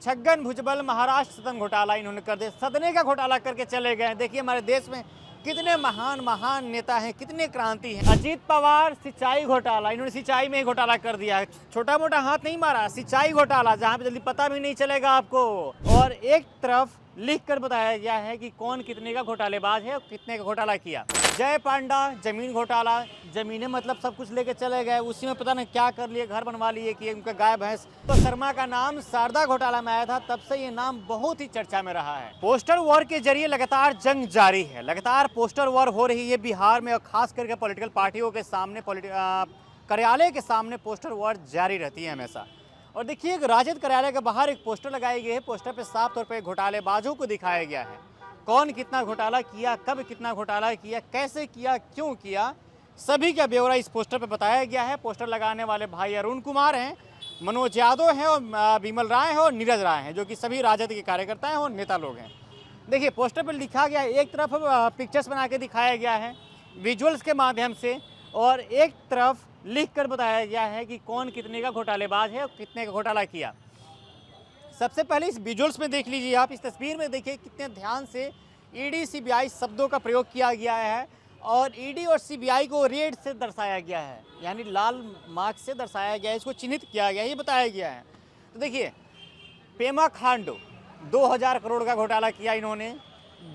छगन भुजबल महाराष्ट्र सदन घोटाला इन्होंने कर दिया, सदने का घोटाला करके चले गए। देखिए हमारे देश में कितने महान महान नेता हैं, कितने क्रांति हैं। अजीत पवार सिंचाई घोटाला, इन्होंने सिंचाई में ही घोटाला कर दिया है। छोटा मोटा हाथ नहीं मारा, सिंचाई घोटाला जहां पे जल्दी पता भी नहीं चलेगा आपको। और एक तरफ लिख कर बताया गया है कि कौन कितने का घोटालेबाज है और कितने का घोटाला किया। जय पांडा जमीन घोटाला, जमीनें मतलब सब कुछ लेके चले गए, उसी में पता नहीं क्या कर लिए, घर बनवा लिए कि उनका गाय भैंस। तो शर्मा का नाम शारदा घोटाला में आया था, तब से ये नाम बहुत ही चर्चा में रहा है। पोस्टर वॉर के जरिए लगातार जंग जारी है, लगातार पोस्टर वॉर हो रही है बिहार में, और खास करके पॉलिटिकल पार्टियों के सामने, कार्यालय के सामने पोस्टर वॉर जारी रहती है हमेशा। और देखिए राजद कार्यालय के बाहर एक पोस्टर लगाई गई है, पोस्टर पे साफ तौर पे घोटालेबाजों को दिखाया गया है। कौन कितना घोटाला किया, कब कितना घोटाला किया, कैसे किया, क्यों किया, सभी का ब्यौरा इस पोस्टर पे बताया गया है। पोस्टर लगाने वाले भाई अरुण कुमार हैं, मनोज यादव हैं और विमल राय हैं और नीरज राय हैं, जो कि सभी राजद के कार्यकर्ता हैं और नेता लोग हैं। देखिए पोस्टर पर लिखा गया है, एक तरफ पिक्चर्स बना के दिखाया गया है विजुअल्स के माध्यम से, और एक तरफ लिख कर बताया गया है कि कौन कितने का घोटालेबाज है और कितने का घोटाला किया। सबसे पहले इस विजुअल्स में देख लीजिए आप, इस तस्वीर में देखिए कितने ध्यान से ईडी सीबीआई शब्दों का प्रयोग किया गया है, और ईडी और सीबीआई को रेड से दर्शाया गया है, यानी लाल मार्क से दर्शाया गया है, इसको चिन्हित किया गया है, ये बताया गया है। तो देखिए पेमा खांडू 2000 करोड़ का घोटाला किया इन्होंने।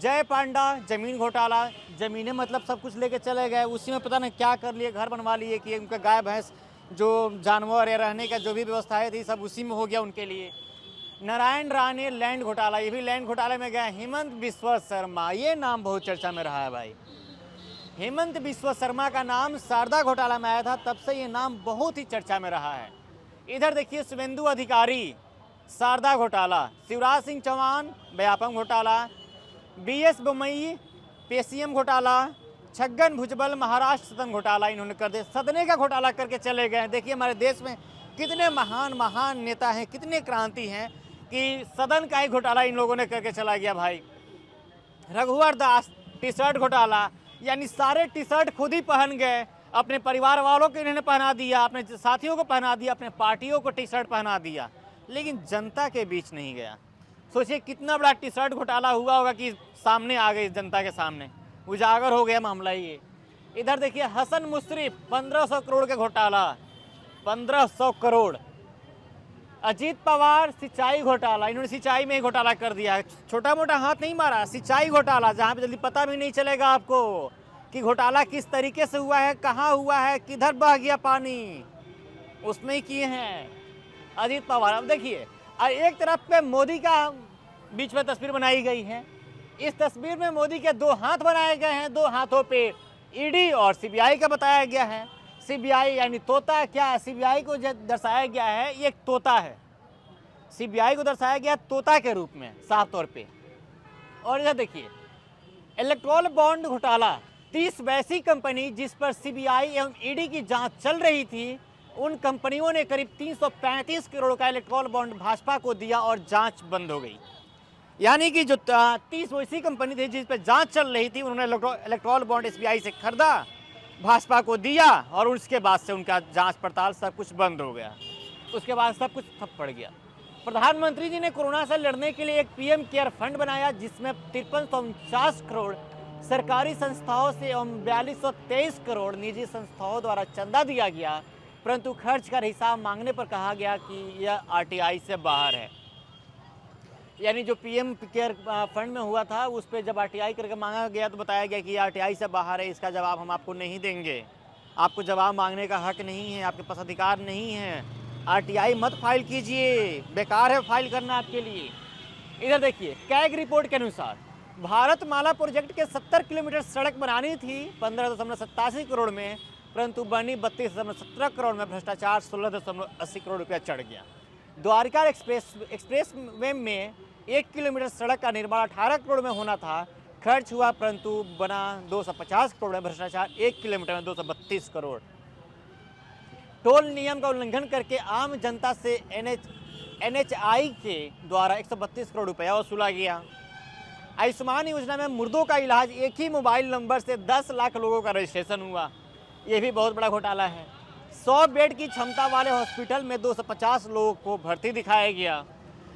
जय पांडा जमीन घोटाला, जमीनें मतलब सब कुछ लेके चले गए, उसी में पता नहीं क्या कर लिए, घर बनवा लिए कि उनका गाय भैंस, जो जानवर या रहने का जो भी व्यवस्थाएं थी सब उसी में हो गया उनके लिए। नारायण राणे लैंड घोटाला, ये भी लैंड घोटाले में गया। हेमंत बिस्वा शर्मा, ये नाम बहुत चर्चा में रहा है भाई। हेमंत बिस्वा शर्मा का नाम शारदा घोटाला में आया था, तब से ये नाम बहुत ही चर्चा में रहा है। इधर देखिए शुभेंदु अधिकारी शारदा घोटाला, शिवराज सिंह चौहान व्यापम घोटाला, बीएस बोमई पेसीएम घोटाला, छगन भुजबल महाराष्ट्र सदन घोटाला इन्होंने कर दिया, सदने का घोटाला करके चले गए। देखिए हमारे देश में कितने महान महान नेता हैं, कितने क्रांति हैं कि सदन का ही घोटाला इन लोगों ने करके चला गया भाई। रघुवर दास टी शर्ट घोटाला, यानी सारे टी शर्ट खुद ही पहन गए, अपने परिवार वालों को इन्होंने पहना दिया, अपने साथियों को पहना दिया, अपने पार्टियों को टी शर्ट पहना दिया, लेकिन जनता के बीच नहीं गया। सोचिए कितना बड़ा टी शर्ट घोटाला हुआ होगा कि सामने आ गई, जनता के सामने उजागर हो गया मामला ये। इधर देखिए हसन मुश्रीफ 1500 करोड़ का घोटाला, 1500 करोड़। अजीत पवार सिंचाई घोटाला, इन्होंने सिंचाई में ही घोटाला कर दिया है। छोटा मोटा हाथ नहीं मारा, सिंचाई घोटाला जहां पे जल्दी पता भी नहीं चलेगा आपको कि घोटाला किस तरीके से हुआ है, कहाँ हुआ है, किधर बह गया पानी, उसमें ही किए हैं अजीत पवार। अब देखिए एक तरफ पे मोदी का बीच में तस्वीर बनाई गई है, इस तस्वीर में मोदी के दो हाथ बनाए गए हैं, दो हाथों पे ईडी और सीबीआई का बताया गया है। सीबीआई यानी तोता, क्या सीबीआई को दर्शाया गया है ये एक तोता है, सीबीआई को दर्शाया गया तोता के रूप में साफ तौर पे। और इधर देखिए इलेक्ट्रॉल बॉन्ड घोटाला, 30 वैसी कंपनी जिस पर सीबीआई एवं ईडी की जांच चल रही थी, उन कंपनियों ने करीब 335 करोड़ का इलेक्ट्रॉल बॉन्ड भाजपा को दिया और जांच बंद हो गई। यानी कि जो 30 वैसी कंपनी थी जिस पर जांच चल रही थी, उन्होंने इलेक्ट्रॉल बॉन्ड एसबीआई से खरीदा, भाजपा को दिया, और उसके बाद से उनका जांच पड़ताल सब कुछ बंद हो गया, उसके बाद सब कुछ ठप पड़ गया। प्रधानमंत्री जी ने कोरोना से लड़ने के लिए एक पीएम केयर फंड बनाया, जिसमें 5349 करोड़ सरकारी संस्थाओं से एवं 4223 करोड़ निजी संस्थाओं द्वारा चंदा दिया गया, परंतु खर्च का हिसाब मांगने पर कहा गया कि यह आरटीआई से बाहर है। यानी जो पीएम केयर फंड में हुआ था उस पर जब आरटीआई करके मांगा गया तो बताया गया कि आरटीआई से बाहर है, इसका जवाब हम आपको नहीं देंगे, आपको जवाब मांगने का हक नहीं है, आपके पास अधिकार नहीं है, आरटीआई मत फाइल कीजिए, बेकार है फाइल करना आपके लिए। इधर देखिए कैग रिपोर्ट के अनुसार भारतमाला प्रोजेक्ट के 70 किलोमीटर सड़क बनानी थी 15.87 करोड़ में, परंतु बनी 32.17 करोड़ में, भ्रष्टाचार 16.80 करोड़ रुपया चढ़ गया। द्वारका एक्सप्रेस वे में 1 किलोमीटर सड़क का निर्माण 18 करोड़ में होना था, खर्च हुआ परंतु बना 250 करोड़ में, भ्रष्टाचार 1 किलोमीटर में 232 करोड़। टोल नियम का उल्लंघन करके आम जनता से एनएचआई के द्वारा 132 करोड़ रुपया वसूला गया। आयुष्मान योजना में मुर्दों का इलाज, एक ही मोबाइल नंबर से 10 लाख लोगों का रजिस्ट्रेशन हुआ, ये भी बहुत बड़ा घोटाला है। 100 बेड की क्षमता वाले हॉस्पिटल में 250 लोगों को भर्ती दिखाया गया।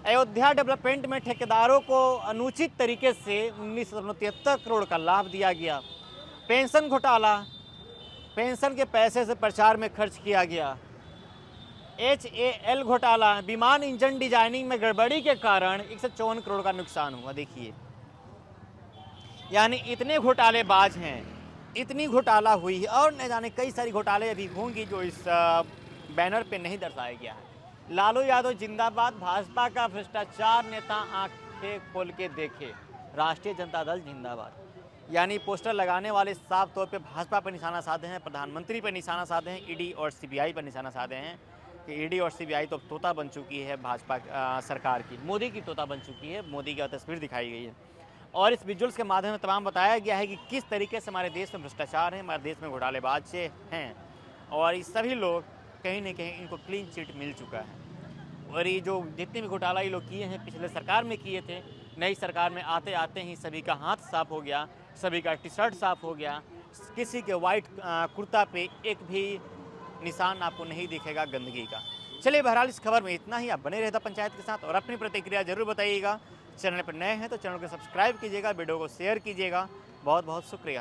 अयोध्या डेवलपमेंट में ठेकेदारों को अनुचित तरीके से 1973 करोड़ का लाभ दिया गया। पेंशन घोटाला, पेंशन के पैसे से प्रचार में खर्च किया गया। HAL घोटाला, विमान इंजन डिजाइनिंग में गड़बड़ी के कारण 154 करोड़ का नुकसान हुआ। देखिए, यानी इतने घोटालेबाज हैं, इतनी घोटाला हुई है और न जाने कई सारी घोटाले अभी होंगी जो इस बैनर पे नहीं दर्शाया गया है। लालू यादव जिंदाबाद, भाजपा का भ्रष्टाचार नेता आंखें खोल के देखे, राष्ट्रीय जनता दल जिंदाबाद। यानी पोस्टर लगाने वाले साफ तौर पे भाजपा पर निशाना साधे हैं, प्रधानमंत्री पर निशाना साधे हैं, ईडी और सीबीआई पर निशाना साधे हैं कि ईडी और सीबीआई तो तोता बन चुकी है भाजपा सरकार की, मोदी की तोता बन चुकी है। मोदी की तस्वीर दिखाई गई है और इस विजुअल्स के माध्यम से तमाम बताया गया है कि किस तरीके से हमारे देश में भ्रष्टाचार है, हमारे देश में घोटालेबाज से हैं और ये सभी लोग कहीं ना कहीं इनको क्लीन चिट मिल चुका है। और ये जो जितने भी घोटाला ये लोग किए हैं पिछले सरकार में किए थे, नई सरकार में आते आते ही सभी का हाथ साफ हो गया, सभी का टी शर्ट साफ हो गया, किसी के वाइट कुर्ता पे एक भी निशान आपको नहीं दिखेगा गंदगी का। चलिए बहरहाल इस खबर में इतना ही। आप बने रहता पंचायत के साथ और अपनी प्रतिक्रिया जरूर बताइएगा। चैनल पर नए हैं तो चैनल को सब्सक्राइब कीजिएगा, वीडियो को शेयर कीजिएगा। बहुत बहुत शुक्रिया।